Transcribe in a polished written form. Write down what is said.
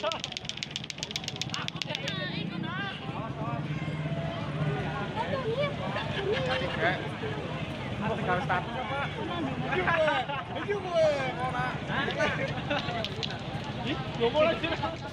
Mau tinggal start. Iki gue, mau nak. Ih, yo boleh sih.